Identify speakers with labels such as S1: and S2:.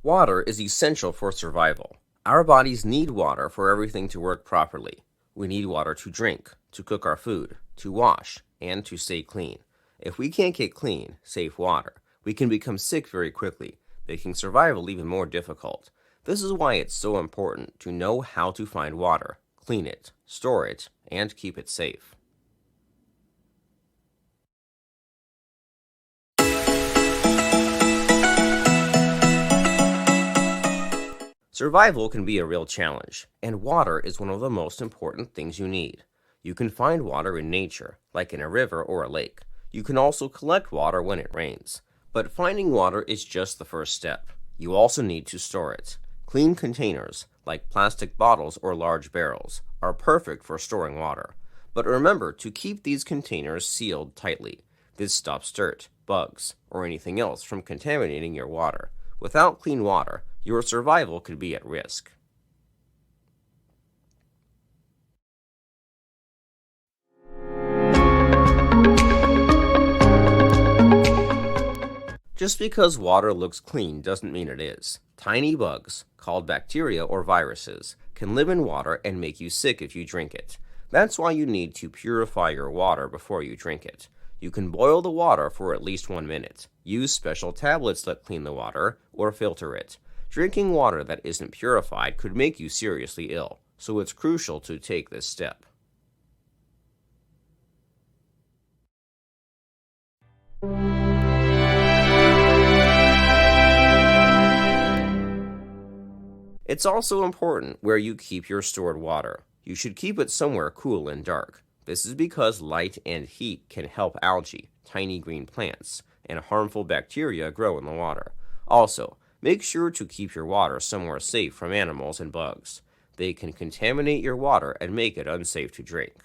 S1: Water is essential for survival. Our bodies need water for everything to work properly. We need water to drink, to cook our food, to wash, and to stay clean. If we can't get clean, safe water, we can become sick very quickly, making survival even more difficult. This is why it's so important to know how to find water, clean it, store it, and keep it safe. Survival can be a real challenge, and water is one of the most important things you need. You can find water in nature, like in a river or a lake. You can also collect water when it rains. But finding water is just the first step. You also need to store it. Clean containers, like plastic bottles or large barrels, are perfect for storing water. But remember to keep these containers sealed tightly. This stops dirt, bugs, or anything else from contaminating your water. Without clean water, your survival could be at risk. Just because water looks clean doesn't mean it is. Tiny bugs, called bacteria or viruses, can live in water and make you sick if you drink it. That's why you need to purify your water before you drink it. You can boil the water for at least 1 minute, use special tablets that clean the water, or filter it. Drinking water that isn't purified could make you seriously ill, so it's crucial to take this step. It's also important where you keep your stored water. You should keep it somewhere cool and dark. This is because light and heat can help algae, tiny green plants, and harmful bacteria grow in the water. Also, make sure to keep your water somewhere safe from animals and bugs. They can contaminate your water and make it unsafe to drink.